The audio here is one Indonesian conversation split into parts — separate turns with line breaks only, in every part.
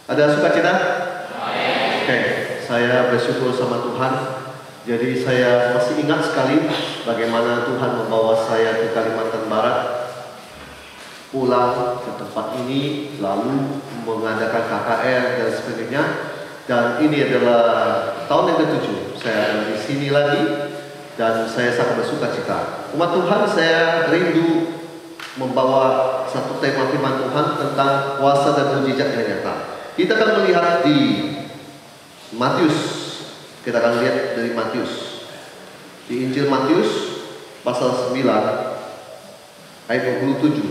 Ada sukacita? Oke, saya bersyukur sama Tuhan. Jadi saya masih ingat sekali bagaimana Tuhan membawa saya ke Kalimantan Barat, pulang ke tempat ini, lalu mengadakan KKR dan sebagainya. Dan ini adalah tahun yang ke-7 saya ada di sini lagi, dan saya sangat bersukacita. Umat Tuhan, saya rindu membawa satu tema firman Tuhan tentang kuasa dan mujizat yang nyata. Kita akan melihat di Matius. Kita akan lihat dari Matius. Di Injil Matius pasal 9 ayat 27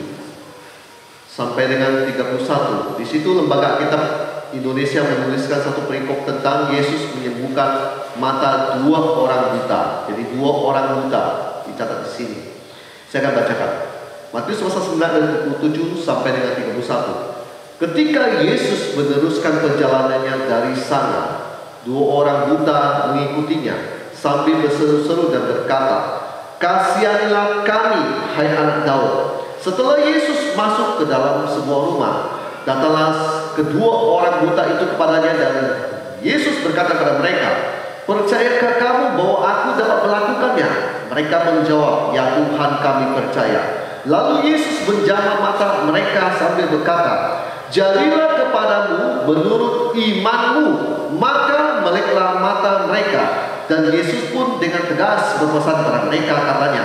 sampai dengan 31. Di situ Lembaga Kitab Indonesia menuliskan satu perikop tentang Yesus menyembuhkan mata 2 orang buta. Jadi 2 orang buta dicatat di sini. Saya akan bacakan. Matius pasal 9 ayat 27 sampai dengan 31. Ketika Yesus meneruskan perjalanannya dari sana, 2 orang buta mengikutinya sambil berseru-seru dan berkata, "Kasihanilah kami, hai anak Daud." Setelah Yesus masuk ke dalam sebuah rumah, datanglah kedua orang buta itu kepadanya, dan Yesus berkata kepada mereka, "Percayakah kamu bahwa aku dapat melakukannya?" Mereka menjawab, "Ya Tuhan, kami percaya." Lalu Yesus menjamah mata mereka sambil berkata, "Jadilah kepadamu menurut imanmu." Maka meleklah mata mereka, dan Yesus pun dengan tegas berpesan kepada mereka, katanya,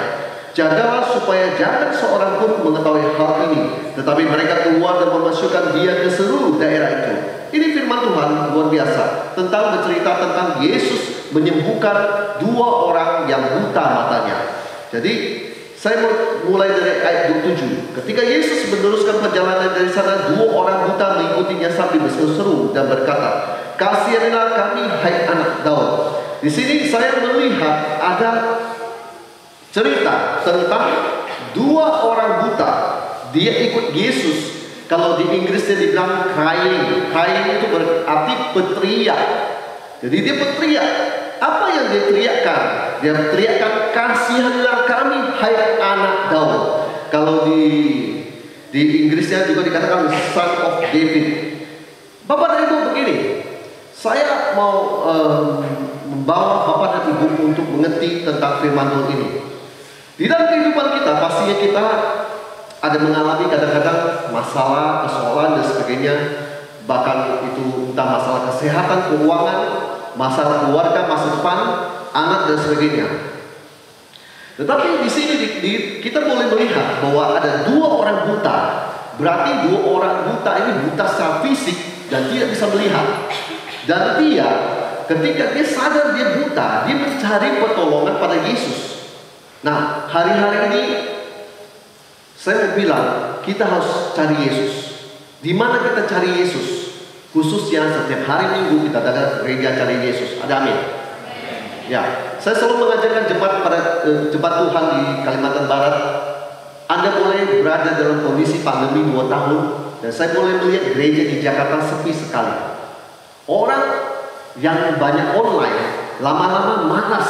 "Jagalah supaya jangan seorang pun mengetahui hal ini." Tetapi mereka keluar dan memasukkan dia ke seluruh daerah itu. Ini firman Tuhan luar biasa tentang bercerita tentang Yesus menyembuhkan 2 orang yang buta matanya. Jadi saya mulai dari ayat 27. Ketika Yesus meneruskan perjalanan dari sana, 2 orang buta mengikutinya sambil berseru-seru dan berkata, "Kasihanilah kami, hai anak Daud." Di sini saya melihat ada cerita tentang 2 orang buta. Dia ikut Yesus. Kalau di Inggrisnya dibilang crying. Crying itu berarti berteriak. Jadi dia berteriak. Apa yang dia teriakkan? Dia teriakkan, "Kasihanilah kami, hai anak Daud." Kalau di Inggrisnya juga dikatakan Son of David. Bapak dan Ibu, begini, saya mau membawa Bapak dan Ibu untuk mengerti tentang firman Tuhan ini. Di dalam kehidupan kita, pastinya kita ada mengalami kadang-kadang masalah, persoalan dan sebagainya. Bahkan itu entah masalah kesehatan, keuangan, masalah keluarga, masa depan, anak dan sebagainya. Tetapi di sini kita boleh melihat bahwa ada 2 orang buta. Berarti 2 orang buta ini buta secara fisik dan tidak bisa melihat. Dan dia, ketika dia sadar dia buta, dia mencari pertolongan pada Yesus. Nah, hari-hari ini saya mau bilang kita harus cari Yesus. Di mana kita cari Yesus? Khususnya setiap hari Minggu kita datang ke gereja cari Yesus. Ada amin? Ya, saya selalu mengajarkan jemaat Tuhan di Kalimantan Barat. Anda boleh berada dalam kondisi pandemi 2 tahun, dan saya boleh melihat gereja di Jakarta sepi sekali. Orang yang banyak online lama-lama malas,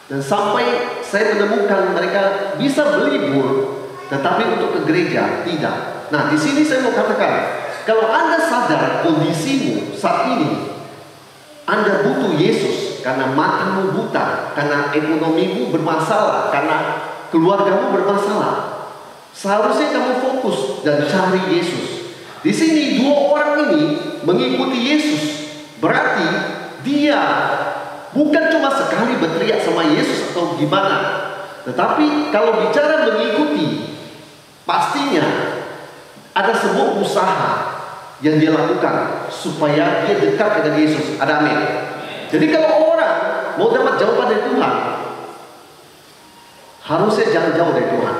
dan sampai saya menemukan mereka bisa berlibur, tetapi untuk ke gereja tidak. Nah, di sini saya mau katakan, kalau Anda sadar kondisimu saat ini, Anda butuh Yesus karena matamu buta, karena ekonomimu bermasalah, karena keluargamu bermasalah. Seharusnya kamu fokus dan cari Yesus. Di sini 2 orang ini mengikuti Yesus. Berarti dia bukan cuma sekali berteriak sama Yesus atau gimana. Tetapi kalau bicara mengikuti, pastinya ada sebuah usaha yang dia lakukan supaya dia dekat dengan Yesus. Ada amin? Jadi kalau orang mau dapat jawaban dari Tuhan, harusnya jangan jauh dari Tuhan,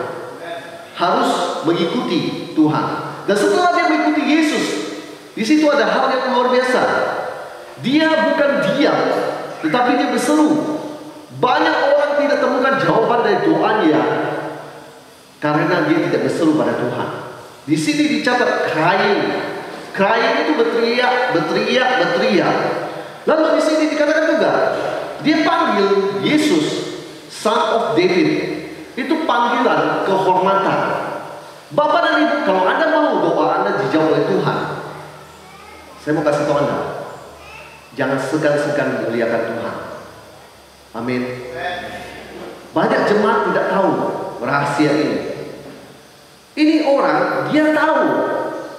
harus mengikuti Tuhan. Dan setelah dia mengikuti Yesus, di situ ada hal yang luar biasa. Dia bukan diam, tetapi dia berseru. Banyak orang tidak temukan jawaban dari doanya karena dia tidak berseru pada Tuhan. Di sini dicatat crying. Crying itu berteriak. Lalu di sini dikatakan juga, dia panggil Yesus, Son of David. Itu panggilan kehormatan. Bapak dan Ibu, kalau Anda mau doa Anda dijawab oleh Tuhan, Saya mau kasih tahu Anda, jangan segan-segan memuliakan Tuhan. Amin. Banyak jemaat tidak tahu rahasia ini. Ini orang, dia tahu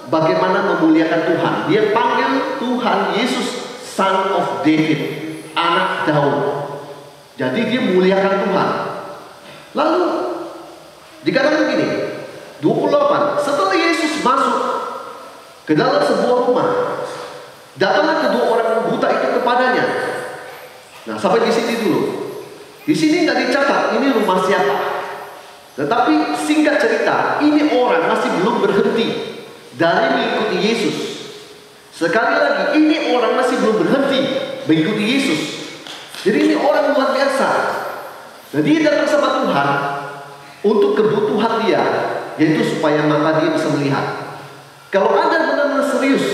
bagaimana memuliakan Tuhan. Dia panggil Tuhan Yesus Son of David, anak Daud. Jadi dia memuliakan Tuhan. Lalu dikatakan begini, 28, setelah Yesus masuk ke dalam sebuah rumah, datanglah kedua orang buta itu kepadanya. Nah, sampai di sini dulu. Di sini nggak dicatat ini rumah siapa. Tetapi singkat cerita, ini orang masih belum berhenti dari mengikuti Yesus. Sekali lagi, ini orang masih belum berhenti mengikuti Yesus. Jadi ini orang luar biasa. Jadi dia datang sama Tuhan untuk kebutuhan dia, yaitu supaya mata dia bisa melihat. Kalau Anda benar-benar serius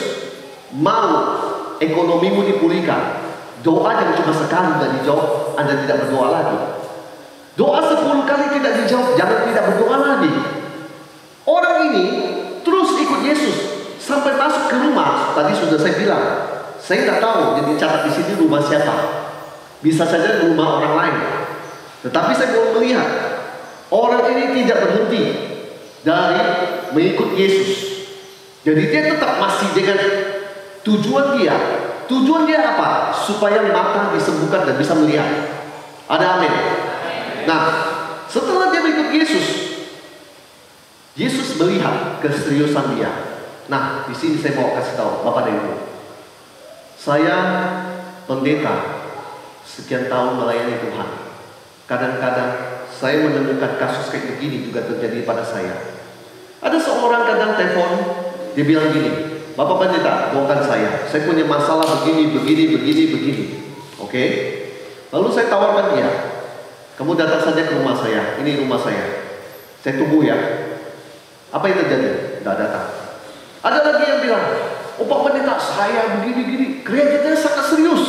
mau ekonomimu dipulihkan, doa yang cuma sekali tidak dijawab, Anda tidak berdoa lagi. Doa 10 kali tidak dijawab, jangan tidak berdoa lagi. Orang ini terus ikut Yesus sampai masuk ke rumah. Tadi sudah saya bilang, saya tidak tahu jadi catat di sini rumah siapa. Bisa saja rumah orang lain. Tetapi saya mau melihat orang ini tidak berhenti dari mengikut Yesus. Jadi dia tetap masih dengan tujuan dia. Tujuan dia apa? Supaya mata disembuhkan dan bisa melihat. Ada amin. Nah, setelah dia mengikut Yesus, Yesus melihat keseriusan dia. Nah, di sini saya mau kasih tahu Bapak dan Ibu. Saya pendeta sekian tahun melayani Tuhan. Kadang-kadang saya menemukan kasus kayak begini juga terjadi pada saya. Ada seorang kadang telepon, dia bilang gini, Bapak pendeta, doakan saya punya masalah begini. Oke? Lalu saya tawarkan dia, kamu datang saja ke rumah saya, ini rumah saya tunggu ya. Apa yang terjadi? Tidak datang. Ada lagi yang bilang, oh Pak pendeta, saya begini. Gereja sangat serius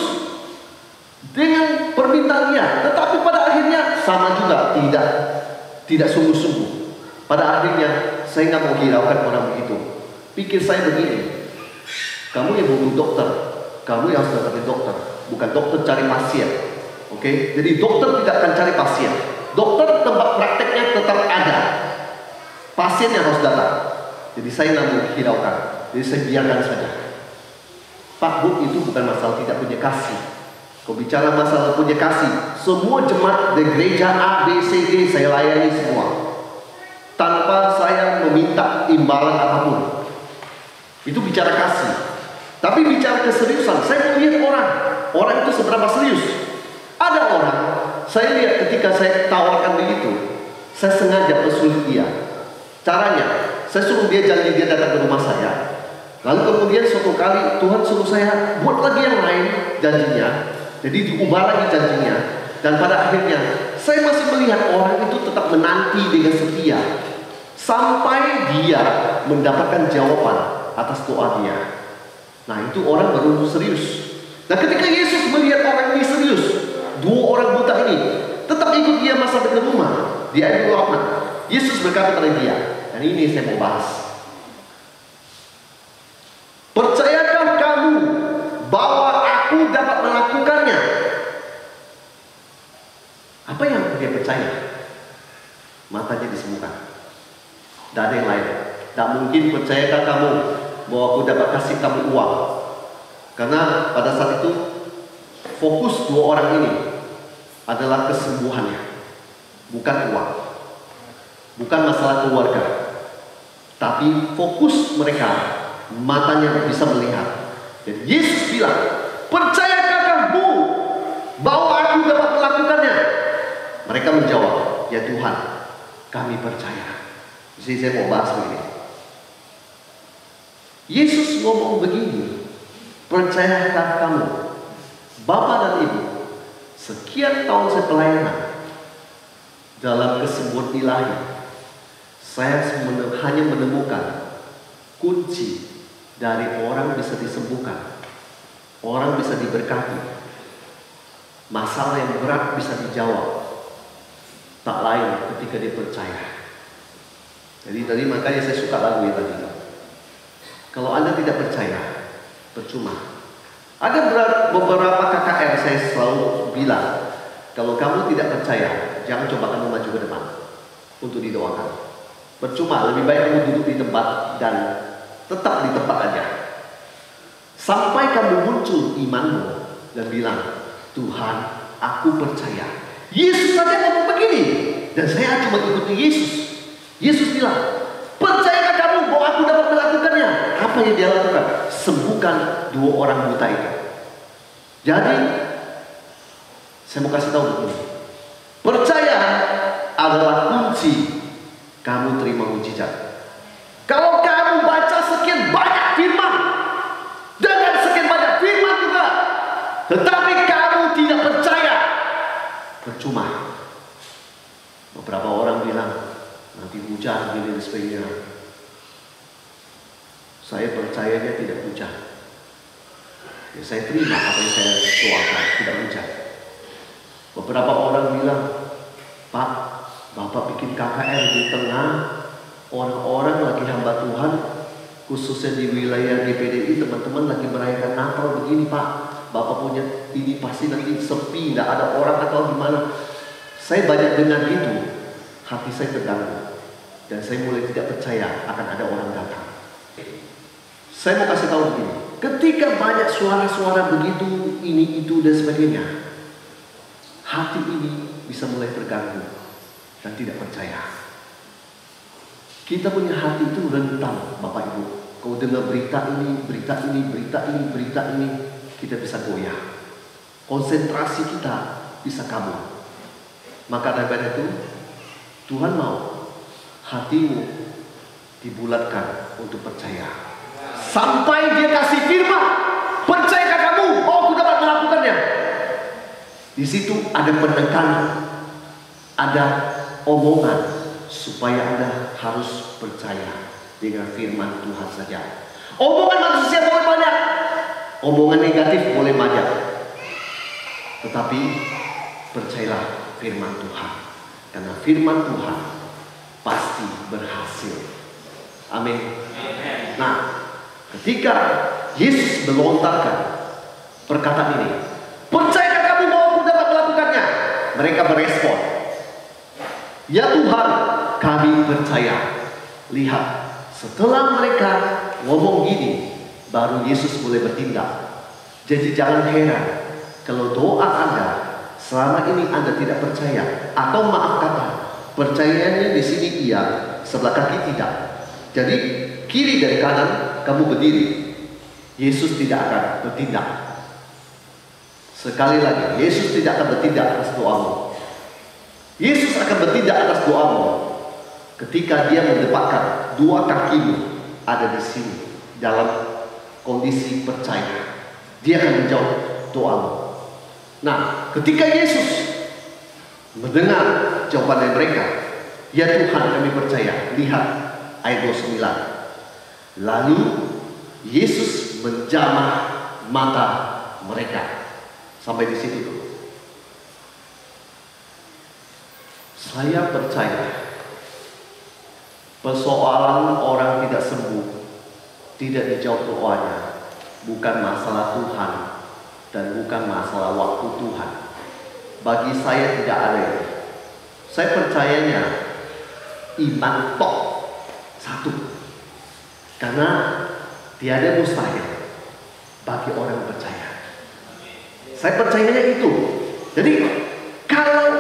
dengan permintaan dia, tetapi pada akhirnya sama juga, tidak sungguh-sungguh. Pada akhirnya saya nggak mau hiraukan orang begitu. Pikir saya begini, kamu yang butuh dokter, kamu yang harus dapetin dokter, bukan dokter cari pasien. Oke? Jadi dokter tidak akan cari pasien. Dokter tempat prakteknya tetap ada, pasien yang harus datang. Jadi saya nggak mau hiraukan, jadi saya biarkan saja. Pak Bu, itu bukan masalah tidak punya kasih. Kau bicara masalah punya kasih, semua jemaat di gereja A, B, C, D saya layani semua, tanpa saya meminta imbalan apapun. Itu bicara kasih. Tapi bicara keseriusan, saya melihat orang itu seberapa serius. Ada orang, saya lihat ketika saya tawarkan begitu, saya sengaja persulit dia. Caranya, saya suruh dia janji dia datang ke rumah saya. Lalu kemudian suatu kali Tuhan suruh saya buat lagi yang lain janjinya. Jadi diubah lagi janjinya. Dan pada akhirnya saya masih melihat orang itu tetap menanti dengan setia sampai dia mendapatkan jawaban atas doa dia. Nah, itu orang baru serius. Nah, ketika Yesus melihat orang ini serius, dua orang buta ini tetap ikut dia masuk ke rumah. Di ayat 28, Yesus berkata kepada dia, dan ini saya mau bahas. Percayakah kamu bahwa aku dapat melakukannya? Apa yang dia percaya? Matanya disembuhkan. Tidak ada yang lain. Tidak mungkin percayakah kamu bahwa aku dapat kasih kamu uang? Karena pada saat itu fokus dua orang ini adalah kesembuhannya, bukan uang, bukan masalah keluarga, tapi fokus mereka matanya bisa melihat. Jadi Yesus bilang, percayakah kamu bahwa aku dapat melakukannya? Mereka menjawab, ya Tuhan, kami percaya. Jadi saya mau bahas begini. Yesus ngomong begini, percayakah kamu? Bapak dan Ibu, sekian tahun saya pelayanan dalam kesembuhan ilahi, saya hanya menemukan kunci dari orang bisa disembuhkan, orang bisa diberkati, masalah yang berat bisa dijawab, tak lain ketika dia percaya. Jadi tadi makanya saya suka lagu yang tadi. Kalau Anda tidak percaya, percuma. Ada beberapa KKR saya selalu bilang, kalau kamu tidak percaya, jangan coba kamu maju ke depan untuk didoakan. Percuma, lebih baik kamu duduk di tempat dan tetap di tempat aja. Sampai kamu muncul imanmu dan bilang, Tuhan, aku percaya. Yesus saja ngomong begini, dan saya cuma ikuti Yesus. Yesus bilang, percayakah kamu bahwa aku dapat melakukannya? Apa yang dia lakukan? Sembuhkan 2 orang buta itu. Jadi, saya mau kasih tahu begini. Percaya adalah kunci kamu terima mujizat. Kalau kamu baca sekian banyak firman, dengan sekian banyak firman juga, tetapi kamu tidak percaya, percuma. Beberapa orang bilang, nanti hujan, gini dan sebagainya. Saya percayanya tidak hujan. Ya, saya terima apa yang saya doakan, tidak hujan. Beberapa orang bilang, Pak, Bapak bikin KKR di tengah orang-orang lagi hamba Tuhan, khususnya di wilayah GPDI, teman-teman lagi merayakan Natal begini, Pak. Bapak punya ini pasti nanti sepi, tidak ada orang atau gimana. Saya banyak dengar itu, hati saya terganggu, dan saya mulai tidak percaya akan ada orang datang. Saya mau kasih tahu begini, ketika banyak suara-suara begitu, ini, itu, dan sebagainya, hati ini bisa mulai terganggu dan tidak percaya. Kita punya hati itu rentan, Bapak Ibu. Kau dengar berita ini, berita ini, berita ini, berita ini, kita bisa goyah. Konsentrasi kita bisa kabur. Maka daripada itu, Tuhan mau hatimu dibulatkan untuk percaya. Sampai dia kasih firman, percayakah kamu? Oh, aku dapat melakukannya. Di situ ada penekanan, ada omongan supaya Anda harus percaya dengan firman Tuhan saja. Omongan manusia boleh banyak, omongan negatif boleh banyak, tetapi percayalah firman Tuhan, karena firman Tuhan pasti berhasil. Amin. Nah, ketika Yesus melontarkan perkataan ini, percayakah kamu bahwa aku dapat melakukannya? Mereka berespon, ya Tuhan, kami percaya. Lihat, setelah mereka ngomong gini, baru Yesus mulai bertindak. Jadi jangan heran kalau doa Anda selama ini Anda tidak percaya, atau maaf kata, percayanya di sini iya, sebelah kaki tidak. Jadi kiri dan kanan kamu berdiri, Yesus tidak akan bertindak. Sekali lagi, Yesus tidak akan bertindak atas doamu. Yesus akan bertindak atas doamu ketika dia mendapatkan 2 kakimu ada di sini dalam kondisi percaya. Dia akan menjawab doamu. Nah, ketika Yesus mendengar jawaban dari mereka, ya Tuhan, kami percaya. Lihat ayat 29. Lalu Yesus menjamah mata mereka. Sampai di situ dulu. Saya percaya persoalan orang tidak sembuh, tidak dijawab doanya, bukan masalah Tuhan dan bukan masalah waktu Tuhan. Bagi saya tidak ada itu. Saya percayanya iman tok satu, karena tiada mustahil bagi orang percaya. Saya percayanya itu. Jadi kalau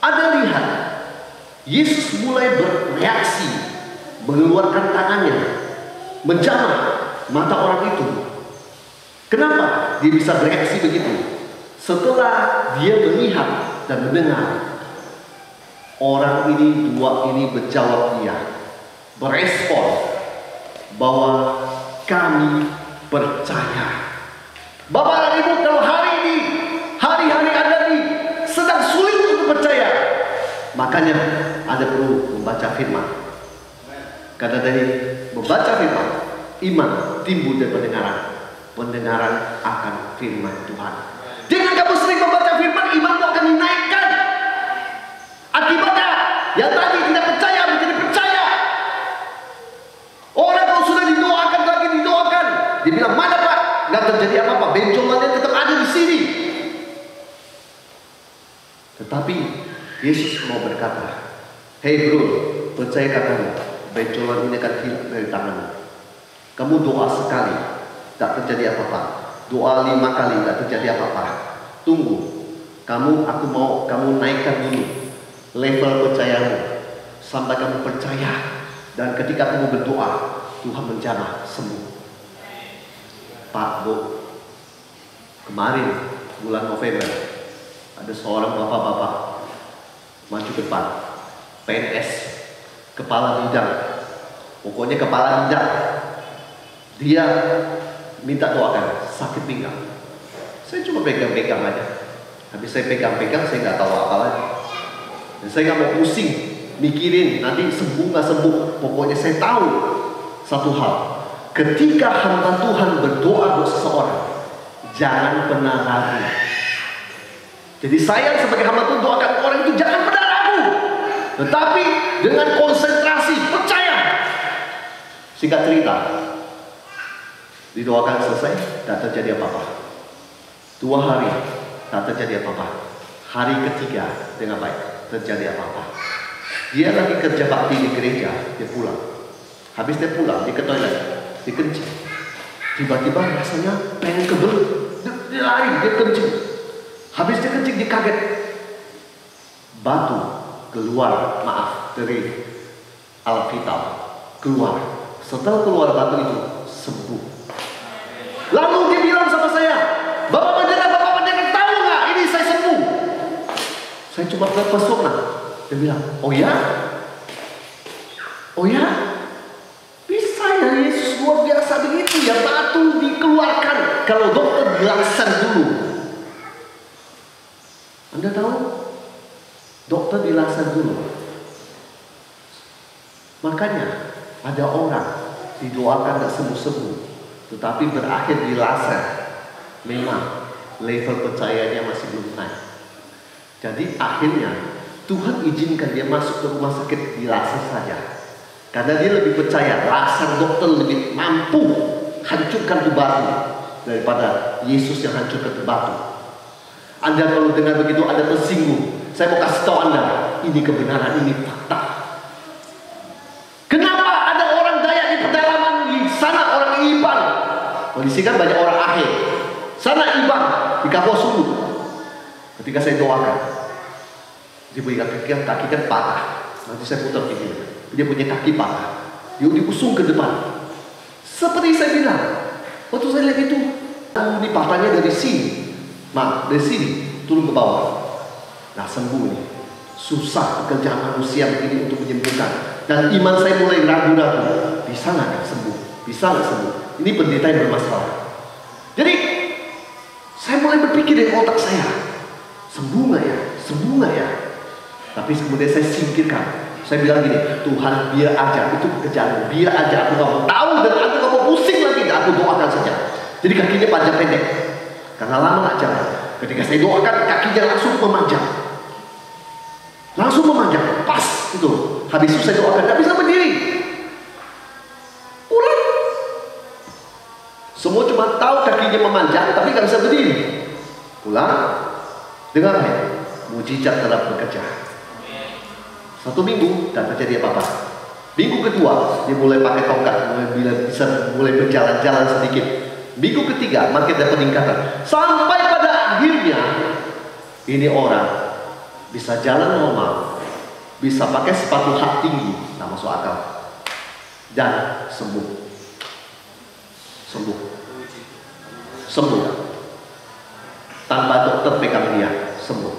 Anda lihat Yesus mulai bereaksi, mengeluarkan tangannya, menjamah mata orang itu. Kenapa dia bisa bereaksi begitu? Setelah dia melihat dan mendengar orang ini, 2 ini berjawab dia, berespon bahwa kami percaya. Bapak dan Ibu, kalau hari ini, hari-hari Anda ini sedang sulit untuk percaya, makanya Anda perlu membaca firman. Karena dari membaca firman, iman timbul dari pendengaran. Pendengaran akan firman Tuhan. Dengan kamu sering membaca firman, imanmu akan dinaikkan. Akibatnya, yang tadi tidak percaya menjadi percaya. Orang kalau sudah didoakan lagi didoakan, dia bilang, mana Pak? terjadi apa-apa. Benjolannya tetap ada di sini. Tetapi Yesus mau berkata, "Hei bro, percaya katamu, benjolan ini akan hilang dari tanganmu. Kamu doa sekali, tak terjadi apa-apa. Doa 5 kali, tak terjadi apa-apa. Tunggu, aku mau kamu naikkan dulu level percayamu sampai kamu percaya. Dan ketika kamu berdoa, Tuhan menjamah sembuh." Pak, Bu, kemarin bulan November ada seorang bapak-bapak maju ke depan, PNS, kepala bidang, pokoknya kepala bidang. Dia minta doakan, sakit pinggang. Saya cuma pegang-pegang aja. Habis saya pegang-pegang, saya nggak tahu apa lagi. Dan saya nggak mau pusing mikirin nanti sembuh nggak sembuh. Pokoknya saya tahu satu hal, ketika hamba Tuhan berdoa buat seseorang, jangan pernah ragu. Jadi saya sebagai hamba Tuhan doakan orang itu jangan pernah ragu, tetapi dengan konsentrasi, percaya. Singkat cerita, didoakan selesai, tak terjadi apa-apa. 2 hari, tak terjadi apa-apa. Hari ketiga dengan baik, terjadi apa-apa. Dia lagi kerja bakti di gereja, dia pulang. Habis dia pulang, dia ke toilet, dia kencing. Tiba-tiba rasanya pengen kebelet, dia lari, dia kencing. Habis dia kencing, dia kaget. Batu keluar, dari Alkitab keluar. Setelah keluar batu itu, sembuh. Lalu dia bilang sama saya, Bapak pendeta tahu nggak ini saya sembuh? Saya cuma terpesona. Dia bilang, oh ya? Oh ya? Bisa ya Yesus luar biasa begitu ya, batu dikeluarkan. Kalau dokter dilaksanakan dulu. Anda tahu? Dokter dilaksanakan dulu. Makanya ada orang didoakan tak sembuh-sembuh, tetapi berakhir di laser. Memang level percayanya masih belum naik. Jadi akhirnya Tuhan izinkan dia masuk ke rumah sakit di laser saja, karena dia lebih percaya laser dokter lebih mampu hancurkan tuh batu daripada Yesus yang hancurkan tuh batu. Anda kalau dengar begitu Anda tersinggung. Saya mau kasih tahu Anda, ini kebenaran, ini fakta. Kenapa ada orang Dayak di pedalaman, di sana orang Iban, kondisi kan banyak orang akhir, sana Iban di Kapuas Hulu. Ketika saya doakan, dia punya kaki kan patah. Nanti saya putar video, dia punya kaki patah, dia diusung ke depan. Seperti saya bilang, waktu saya lihat itu, ini patahnya dari sini, dari sini turun ke bawah. Nah sembuh nih. Susah pekerjaan manusia begini untuk menyembuhkan. Dan iman saya mulai ragu-ragu. Bisa nggak sembuh? Bisa nggak sembuh? Ini pendeta yang bermasalah. Jadi saya mulai berpikir dari otak saya, sembuh nggak ya? Sembuh nggak ya? Tapi kemudian saya singkirkan. Saya bilang gini, Tuhan biar aja itu pekerjaan, biar aja aku nggak mau tahu dan aku nggak mau pusing lagi. Aku doakan saja. Jadi kakinya panjang pendek. Karena lama nggak jalan. Ketika saya doakan, kakinya langsung memanjang. Langsung memanjang, pas itu. Habis itu saya doakan, tidak bisa berdiri. Pulang. Semua cuma tahu kakinya memanjang, tapi nggak bisa berdiri. Pulang. Dengar ya, mujizat telah bekerja. 1 minggu, tak terjadi apa-apa. Minggu kedua, dia mulai pakai tongkat, mulai berjalan-jalan sedikit. Minggu ketiga, makin ada peningkatan. Sampai pada akhirnya, ini orang bisa jalan normal, bisa pakai sepatu hak tinggi, tak masuk akal, dan sembuh. Tanpa dokter pegang dia, sembuh.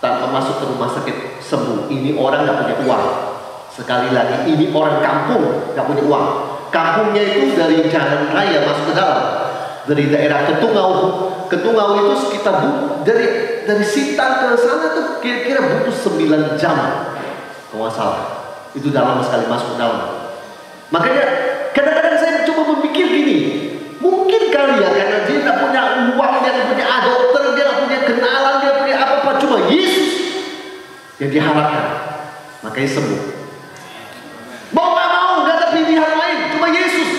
Tanpa masuk ke rumah sakit, sembuh. Ini orang nggak punya uang. Sekali lagi, ini orang kampung nggak punya uang. Kampungnya itu dari jalan raya masuk ke dalam, dari daerah Ketungau itu sekitar dari Sintang ke sana tuh kira-kira butuh 9 jam kalau nggak salah. Itu dalam sekali masuk ke dalam. Makanya kadang-kadang saya coba berpikir gini, mungkin kali ya karena dia tidak punya uang, dia tidak punya dokter, dia tidak punya kenalan, dia punya apa-apa, cuma Yesus yang diharapkan, makanya sembuh. Mau nggak mau, nggak ada pilihan lain, cuma Yesus.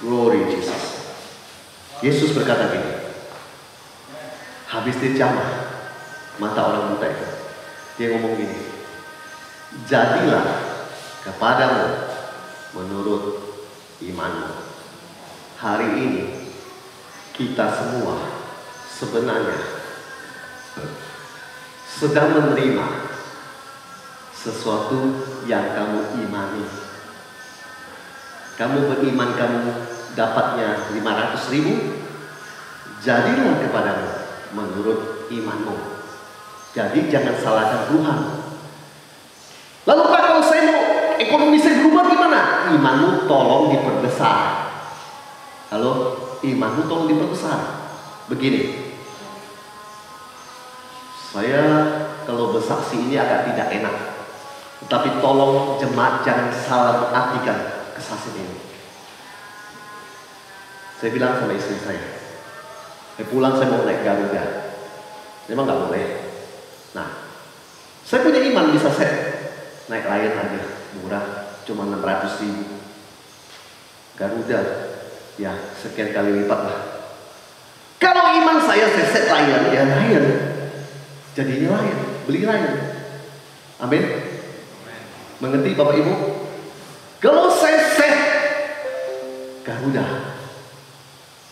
Glory Jesus. Yesus berkata gini, habis dijamah mata orang buta itu, dia ngomong gini, jadilah kepadamu menurut imanmu. Hari ini kita semua sebenarnya sedang menerima sesuatu yang kamu imani. Kamu beriman kamu dapatnya 500.000, jadilah kepadamu menurut imanmu. Jadi jangan salahkan Tuhan. Lalu Pak, kalau saya mau ekonomi saya berubah gimana? Imanmu tolong diperbesar. Halo, imanmu tolong diperbesar. Begini, saya kalau bersaksi ini agak tidak enak, tapi tolong jemaat jangan salah mengartikan kesaksian ini. Saya bilang sama istri saya pulang saya mau naik Garuda. Memang nggak boleh. Nah, saya punya iman bisa saya naik Lion aja, murah, cuma 600.000. Garuda, ya sekian kali lipat lah. Kalau iman saya set Lion, ya Lion. Jadinya Lion, beli Lion. Amin. Mengerti Bapak Ibu? Kalau saya set Garuda,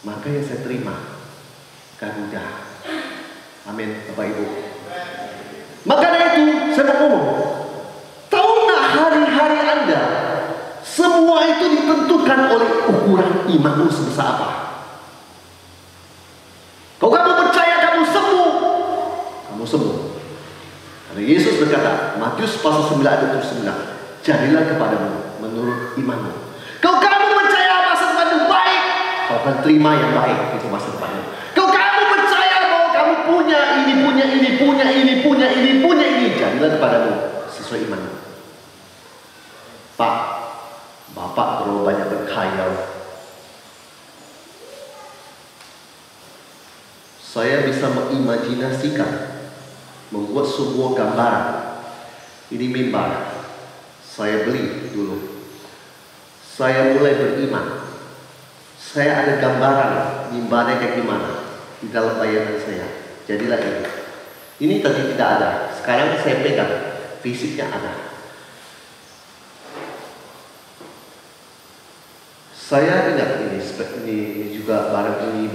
maka yang saya terima Garuda. Amin Bapak Ibu. Maka dari itu saya mau ngomong, tahu nggak hari-hari Anda semua itu ditentukan oleh ukuran imanmu sebesar apa. Kalau kamu percaya kamu sembuh, kamu sembuh. Karena Yesus berkata, Matius pasal 9 ayat 29, jadilah kepadamu menurut imanmu. Kalau kamu percaya masa depanmu baik, kau akan terima yang baik itu masa depanmu. Kalau kamu percaya bahwa kamu punya ini, jadilah kepadamu sesuai imanmu. Pak, Bapak terlalu banyak berkhayal. Saya bisa mengimajinasikan, membuat sebuah gambaran. Ini mimbar, saya beli dulu. Saya mulai beriman. Saya ada gambaran mimbarnya kayak gimana di dalam bayangan saya. Jadilah ini. Ini tadi tidak ada. Sekarang saya pegang, fisiknya ada. Saya ingat ini juga barang ini.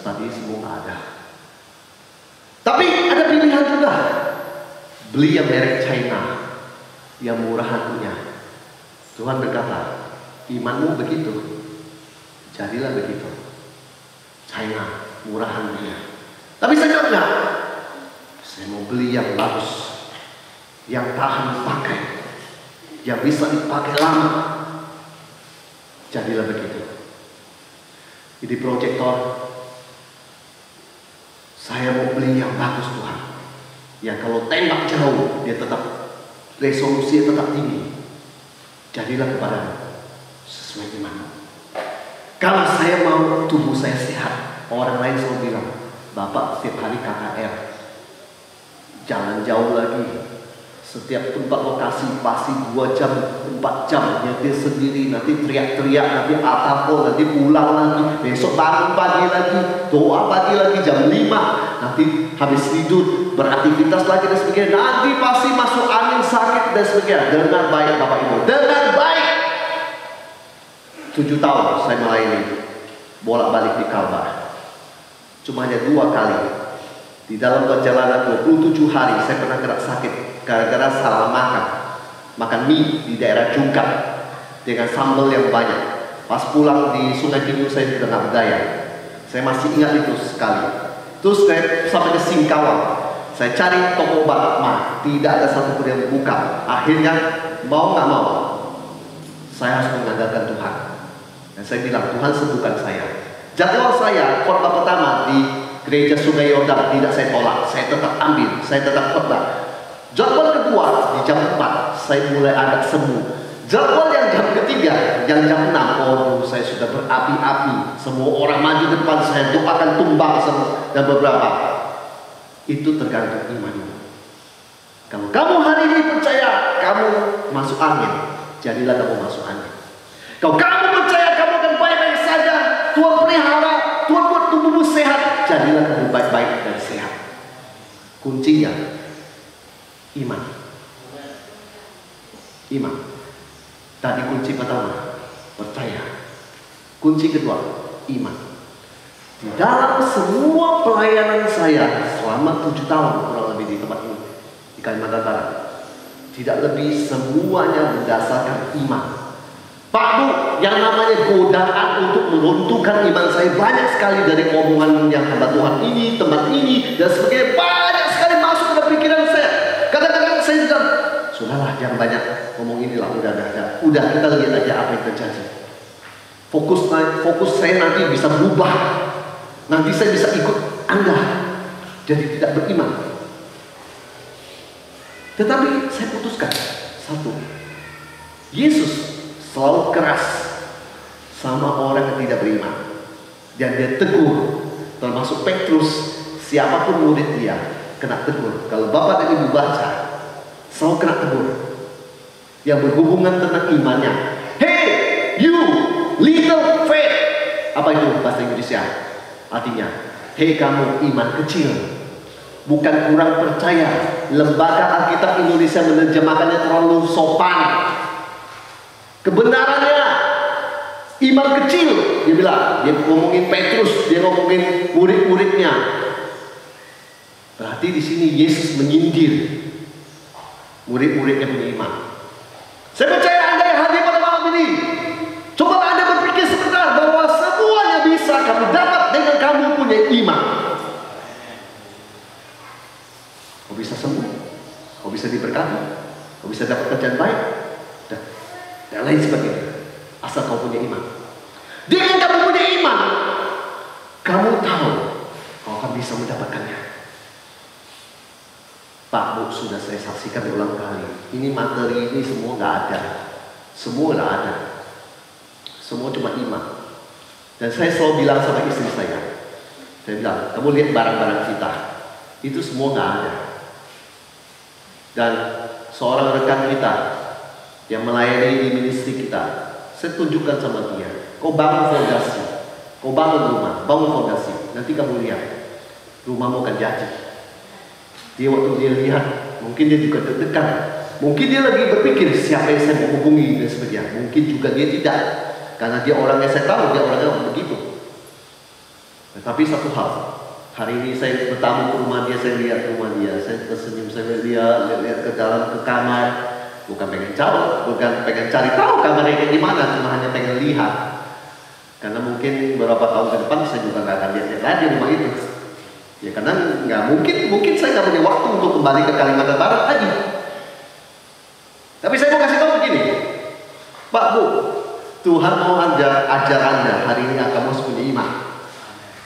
Tadi semua ada. Tapi ada pilihan juga. Beli yang merek China, yang murahan punya. Tuhan berkata, imanmu begitu, jadilah begitu. China, murahan punya. Tapi saya bilang enggak. Saya mau beli yang bagus, yang tahan pakai, yang bisa dipakai lama. Jadilah begitu. Ini proyektor. Saya mau beli yang bagus Tuhan. Ya kalau tembak jauh, dia tetap resolusi tetap tinggi. Jadilah kepadamu sesuai imanmu. Kalau saya mau tubuh saya sehat, orang lain selalu bilang, Bapak setiap hari KKR, jangan jauh lagi. Setiap tempat lokasi pasti 2 jam, 4 jam, nyetir sendiri, nanti teriak-teriak, nanti atapol, nanti pulang lagi, besok bangun pagi lagi, doa pagi lagi jam 5, nanti habis tidur beraktivitas lagi dan sebagainya, nanti pasti masuk angin, sakit dan sebagainya. Dengar baik Bapak Ibu, dengar baik. 7 tahun saya melayani bolak-balik di Kalbar, cuma hanya 2 kali. Di dalam perjalanan 27 hari saya pernah kena sakit gara-gara salah makan mie di daerah Jungkat dengan sambal yang banyak. Pas pulang di Sungai Pinyu saya sudah nggak berdaya. Saya masih ingat itu sekali. Terus saya sampai ke Singkawang, saya cari toko obat, tidak ada satu pun yang buka. Akhirnya mau nggak mau saya harus mengandalkan Tuhan. Dan saya bilang, Tuhan sembuhkan saya. Jadwal saya khotbah pertama di Gereja Sungai Yordan tidak saya tolak, saya tetap ambil, saya tetap khotbah. Jadwal kedua di jam 4 saya mulai agak sembuh. Jadwal yang jam ketiga, yang jam 6, saya sudah berapi-api. Semua orang maju ke depan saya, doakan tumbang semua dan beberapa. Itu tergantung imanmu. Kalau kamu hari ini percaya kamu masuk angin, jadilah kamu masuk angin. Kalau kamu percaya kamu akan Kuncinya iman. Iman. Tadi kunci pertama, percaya. Kunci kedua, iman. Di dalam semua pelayanan saya selama 7 tahun kurang lebih di tempat ini, di Kalimantan Barat, tidak lebih semuanya berdasarkan iman. Pak Bu, yang namanya godaan untuk meruntuhkan iman saya banyak sekali dari omongan yang hamba Tuhan ini, tempat ini, dan sebagainya. Banyak sekali masuk ke pikiran saya. Kadang-kadang saya bilang, sudahlah, jangan banyak ngomong inilah, udah kita lihat aja apa yang terjadi. Fokus saya nanti bisa berubah. Nanti saya bisa ikut Anda. Jadi tidak beriman. Tetapi saya putuskan satu, Yesus selalu keras sama orang yang tidak beriman, dan dia tegur, termasuk Petrus, siapapun murid dia kena tegur. Kalau Bapak dan Ibu baca, selalu kena tegur yang berhubungan tentang imannya. Hey, you little faith. Apa itu bahasa Indonesia? Artinya, hei kamu iman kecil, bukan kurang percaya. Lembaga Alkitab Indonesia menerjemahkannya terlalu sopan. Kebenarannya iman kecil, dia bilang. Dia ngomongin Petrus, dia ngomongin murid-muridnya. Berarti di sini Yesus menyindir murid-muridnya punya iman. Saya percaya Anda yang hadir pada malam ini, coba Anda berpikir sebentar bahwa semuanya bisa kamu dapat dengan kamu punya iman. Kau bisa sembuh, kau bisa diberkati, kau bisa dapat kerjaan baik, dan lain sebagainya. Asal kau punya iman. Dengan kamu punya iman, kamu tahu kau akan bisa mendapatkannya. Pak Bu, sudah saya saksikan berulang kali. Ini materi ini semua nggak ada, semua nggak ada, semua cuma iman. Dan saya selalu bilang sama istri saya bilang, kamu lihat barang-barang kita, itu semua nggak ada. Dan seorang rekan kita yang melayani di ministry kita, saya tunjukkan sama dia, kau bangun fondasi, kau bangun rumah, bangun fondasi, nanti kamu lihat rumahmu akan jadi. Dia waktu dia lihat, mungkin dia juga deg-degan, mungkin dia lagi berpikir siapa yang saya mau hubungi dan sebagainya. Mungkin juga dia tidak, karena dia orang yang saya tahu, dia orangnya begitu. Tetapi satu hal, hari ini saya bertamu ke rumah dia, saya lihat rumah dia, saya tersenyum, saya lihat ke dalam, ke kamar. Bukan pengen jauh, bukan pengen cari tahu kamarnya kayak gimana, cuma hanya pengen lihat. Karena mungkin beberapa tahun ke depan saya juga nggak akan lihat lagi rumah itu. Ya karena nggak mungkin saya nggak punya waktu untuk kembali ke Kalimantan Barat lagi. Tapi saya mau kasih tahu begini, Pak Bu, Tuhan mau ajar Anda hari ini kamu harus punya iman.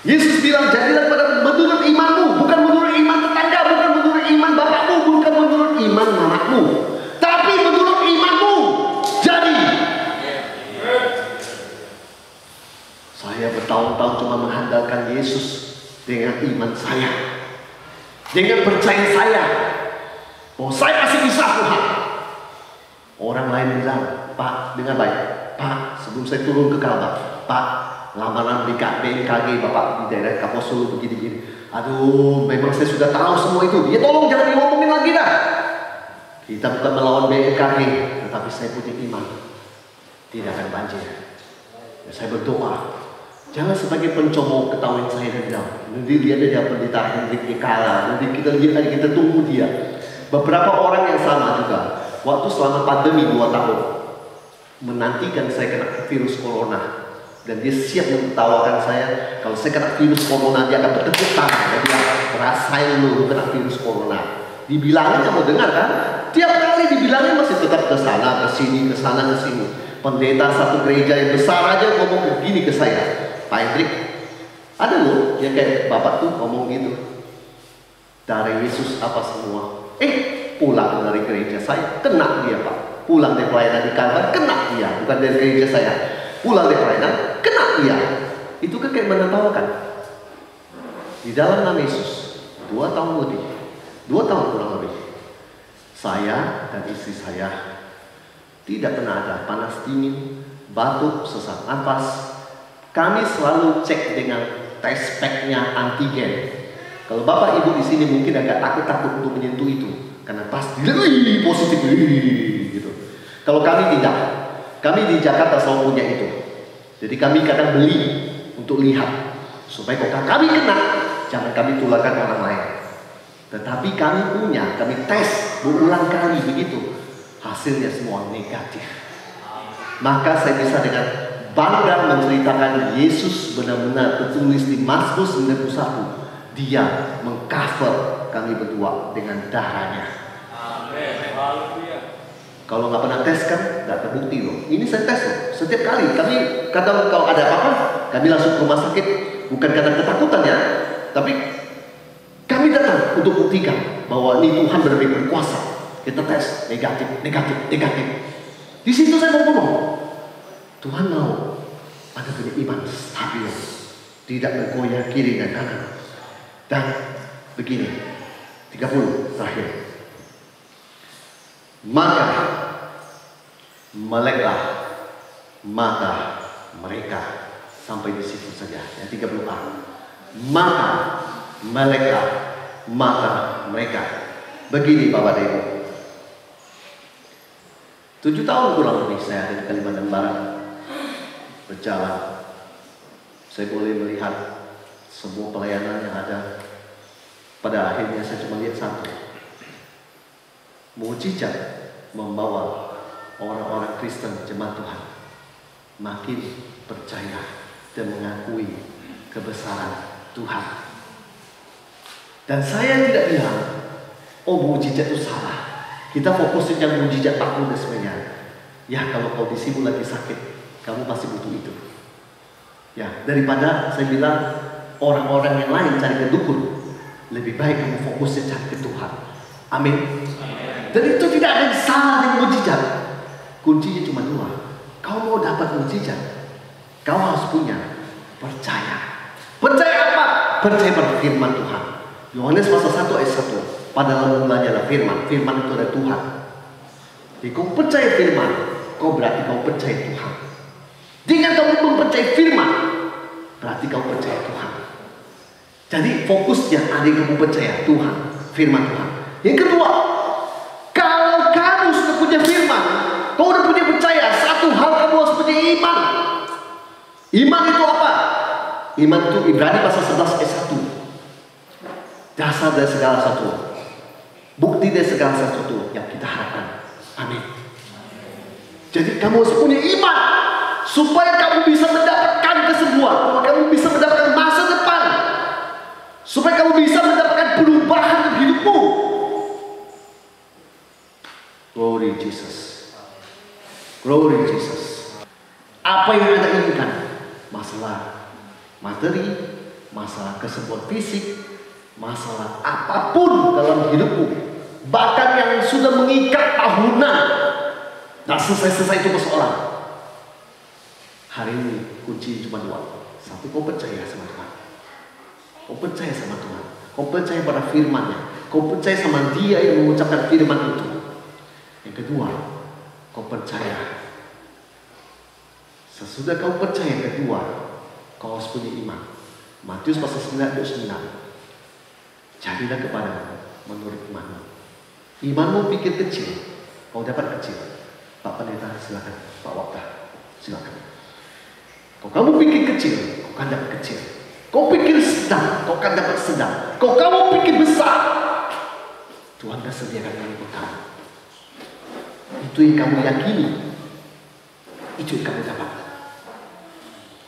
Yesus bilang, jadilah pada menurut imanmu, bukan menurut iman tetangga, bukan menurut iman bapakmu, bukan menurut iman mamamu, tapi menurut imanmu. Jadi, saya bertahun-tahun cuma mengandalkan Yesus dengan iman saya, dengan percaya saya, bahwa saya masih bisa Tuhan. Orang lain bilang, Pak, dengar baik, Pak, sebelum saya turun ke Kalbar, Pak, lamaran BMKG Bapak di daerah Kaposulu begini-begini. Aduh, memang saya sudah tahu semua itu. Ya tolong jangan diomongin lagi dah. Kita bukan melawan BMKG, tetapi saya punya iman, tidak akan banjir. Ya, saya berdoa, jangan sebagai pencomong ketahuin saya dendam. Nanti lihat aja pendeta Hendrik kalah. Nanti kita lihat aja, kita tunggu dia. Beberapa orang yang sama juga, waktu selama pandemi 2 tahun, menantikan saya kena virus corona. Dan dia siap menertawakan saya. Kalau saya kena virus corona, dia akan bertepuk tangan. Dia bilang, rasain lu kena virus corona. Dibilangin, kamu dengar kan? Tiap kali dibilangin masih tetap ke sana, ke sini, ke sana, ke sini. Pendeta satu gereja yang besar aja ngomong begini ke saya, Pak Hendrik, ada loh yang kayak Bapak tuh ngomong gitu. Dari Yesus apa semua? Pulang dari gereja saya, kena dia Pak. Pulang dari pelayanan di Kalbar, kena dia. Bukan dari gereja saya. Pulang dari pelayanan, kena dia. Itu kan kayak menertawakan. Di dalam nama Yesus, 2 tahun lebih, 2 tahun kurang lebih, saya dan istri saya tidak pernah ada panas dingin, batuk, sesak napas. Kami selalu cek dengan tes packnya antigen. Kalau Bapak Ibu di sini mungkin agak takut untuk menyentuh itu, karena pasti positif gitu. Kalau kami tidak, kami di Jakarta selalu punya itu. Jadi kami kadang beli untuk lihat, supaya kalau kami kena, jangan kami tularkan orang lain. Tetapi kami punya, kami tes berulang kali begitu, hasilnya semua negatif. Maka saya bisa dengan bangga menceritakan Yesus benar-benar tertulis di Mazmur 91. Dia mengcover kami berdua dengan darahnya.
Amin. Haleluya.
Kalau nggak pernah tes kan nggak terbukti loh. Ini saya tes loh. Setiap kali kami kadang kalau ada apa-apa, kami langsung ke rumah sakit. Bukan karena ketakutan ya, tapi kami datang untuk buktikan bahwa ini Tuhan benar-benar berkuasa. Kita tes negatif. Di situ saya mau ngomong, Tuhan mau ada punya iman stabil, tidak bergoyah kiri dan kanan. Dan begini, 30 terakhir. Maka meleklah mata mereka, sampai di situ saja. Yang 30A. Maka meleklah mata mereka. Begini Bapak dan Ibu. 7 tahun kurang lebih saya ada di Kalimantan Barat berjalan. Saya boleh melihat semua pelayanan yang ada. Pada akhirnya saya cuma lihat satu. Mujizat membawa orang-orang Kristen jemaat Tuhan makin percaya dan mengakui kebesaran Tuhan. Dan saya tidak bilang, oh mujizat itu salah. Kita fokusin yang mujizat takut dan sebenarnya. Ya kalau kau di sini lagi sakit, kamu pasti butuh itu. Ya daripada saya bilang orang-orang yang lain cari ke dukun, lebih baik kamu fokusnya cari ke Tuhan. Amin. Dan itu tidak ada yang salah dengan mujizat. Kuncinya cuma 2. Kau mau dapat mujizat, kau harus punya percaya. Percaya apa? Percaya pada firman Tuhan. Yohanes pasal 1 ayat 1. Pada mulanya adalah firman. Firman itu adalah Tuhan. Jadi kau percaya firman, kau berarti kau percaya Tuhan. Dengan kamu mempercayai firman, berarti kau percaya Tuhan. Jadi fokusnya ada yang kamu percaya Tuhan, firman Tuhan. Yang kedua, kalau kamu sudah punya firman, kau sudah punya percaya, satu hal kamu harus punya iman. Iman itu apa? Iman itu Ibrani pasal 11 ayat 1. Dasar dari segala sesuatu. Bukti dari segala sesuatu yang kita harapkan. Amin. Jadi kamu harus punya iman supaya kamu bisa mendapatkan kesembuhan, supaya kamu bisa mendapatkan masa depan, supaya kamu bisa mendapatkan perubahan dalam hidupmu. Glory Jesus. Glory Jesus. Apa yang Anda inginkan? Masalah materi, masalah kesembuhan fisik, masalah apapun dalam hidupmu, bahkan yang sudah mengikat tahunan, nah selesai itu persoalan. Hari ini kunci cuma 2. Satu, kau percaya sama Tuhan. Kau percaya sama Tuhan. Kau percaya pada firman-Nya. Kau percaya sama Dia yang mengucapkan firman itu. Yang kedua, kau percaya. Sesudah kau percaya yang kedua, kau harus punya iman. Matius pasal 9 ayat 9. Jadilah kepadamu menurut imanmu. Imanmu pikir kecil, kau dapat kecil. Pak Pendeta silakan, Pak Wakta silakan. Kalau kamu pikir kecil, kau akan dapat kecil. Kau pikir sedang, kau akan dapat sedang. Kalau kamu pikir besar, Tuhan akan sediakan yang untuk kamu. Itu yang kamu yakini, itu yang kamu dapat.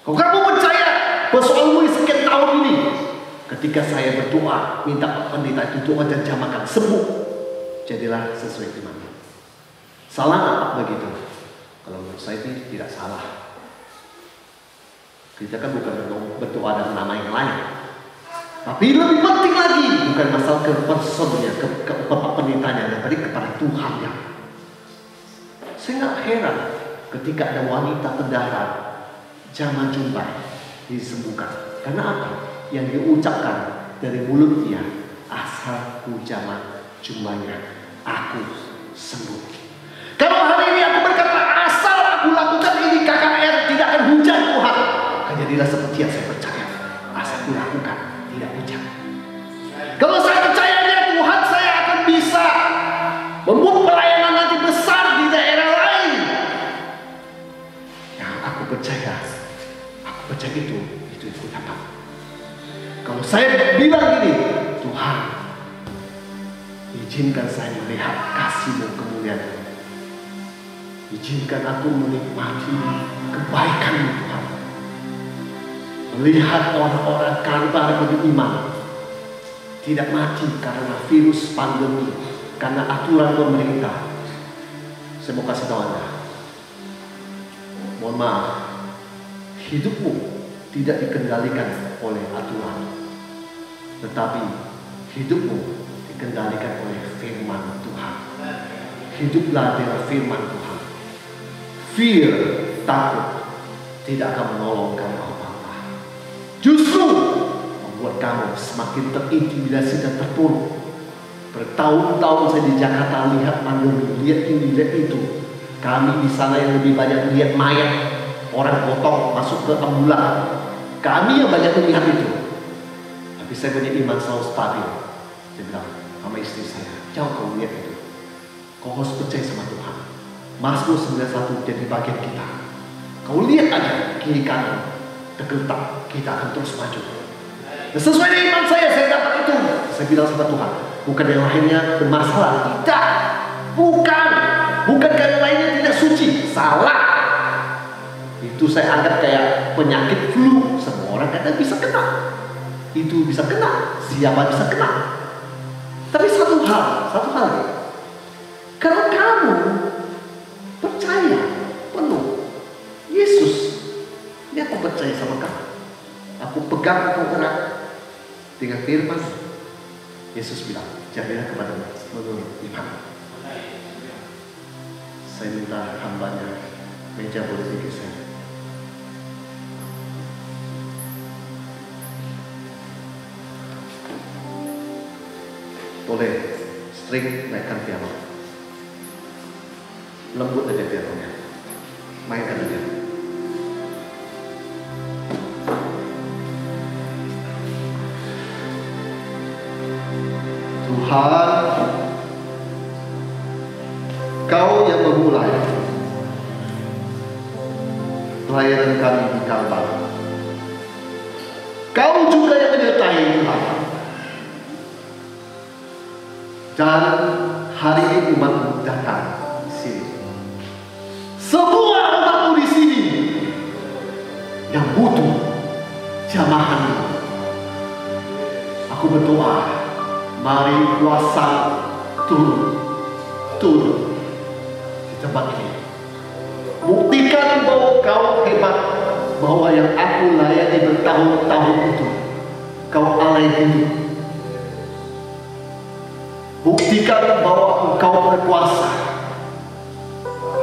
Kalau kamu percaya persoalanmu sekian tahun ini, ketika saya berdoa, minta Pak Pendeta itu doa dan jamakan sembuh, jadilah sesuai imanmu. Salah apa begitu? Kalau menurut saya ini tidak salah. Kita kan bukan berdoa dengan nama yang lain, tapi lebih penting lagi bukan masalah ke personnya, ke Bapak Pendetanya, tapi kepada Tuhan ya. Saya nggak heran ketika ada wanita pendarahan zaman jumbai disembuhkan. Karena apa? Yang diucapkan dari mulut dia, asalku zaman jumbanya, aku sembuh. Kalau hari ini aku berkata, asal aku lakukan ini KKR tidak akan hujan Tuhan, maka jadilah seperti yang saya percaya. Asal aku lakukan, tidak hujan. percaya itu dapat. Kalau saya bilang gini, Tuhan, izinkan saya melihat kasih-Mu, kemuliaan-Mu. Izinkan aku menikmati kebaikan-Mu, Tuhan. Melihat orang-orang para beriman tidak mati karena virus pandemi, karena aturan pemerintah. Saya mau kasih tahu Anda, mohon maaf, hidupmu tidak dikendalikan oleh aturan, tetapi hidupmu dikendalikan oleh firman Tuhan. Hiduplah dengan firman Tuhan. Fear, takut, tidak akan menolong kamu apa-apa. Justru membuat kamu semakin terintimidasi dan terpuruk. Bertahun-tahun saya di Jakarta lihat pandemi, lihat ini, lihat itu. Kami di sana yang lebih banyak lihat mayat, orang potong masuk ke ambulan. Kami yang banyak melihat itu. Tapi saya punya iman selalu stabil. Saya bilang sama istri saya, jangan kau lihat itu. Kau harus percaya sama Tuhan. Mazmur 91 jadi bagian kita. Kau lihat aja kiri kanan tergeletak, kita akan terus maju. Dan sesuai dengan iman saya dapat itu. Saya bilang sama Tuhan, bukan yang lainnya bermasalah. Tidak. Bukan yang lainnya tidak suci. Salah. Itu saya anggap kayak penyakit flu. Semua orang kadang bisa kena. Itu bisa kena. Siapa bisa kena. Tapi satu hal. Kalau kamu percaya penuh Yesus, ini aku percaya sama kamu. Aku pegang kau erat dengan firman. Yesus bilang, jadilah kepadamu menurut iman. Saya minta hambanya meja boleh digeser. Boleh string naikkan piano. Lembut aja pianonya. Mainkan aja. Tuhan, Kau yang memulai pelayanan kami di Kalbar. Kau juga yang menyertai Tuhan. Dan hari ini umatmu datang di sini. Semua umatmu di sini yang butuh jamahan. Aku berdoa, mari kuasa turun di tempat ini. Buktikan bahwa Kau hebat, bahwa yang aku layani bertahun-tahun itu Kau alai hidup. Buktikan bahwa Engkau berkuasa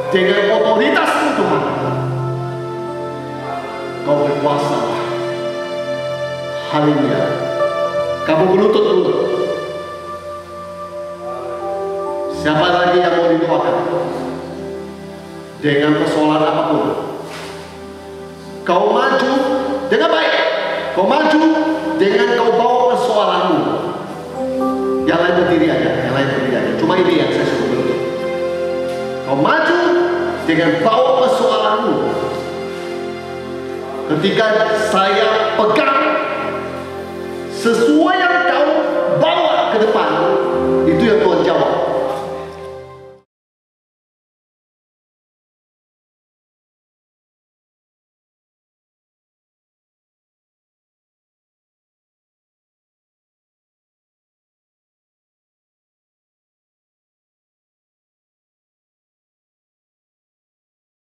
dengan otoritas-Mu, Tuhan. Kau berkuasa. Haleluya. Kamu berlutut dulu. Siapa lagi yang mau didoakan dengan persoalan apapun? Kau maju dengan baik. Kau maju dengan kau bawa persoalanmu. Yang lain berdiri aja, Cuma ini yang saya suruh berlutut. Kau maju dengan bawa persoalanmu. Ketika saya pegang sesuai yang kau bawa ke depan,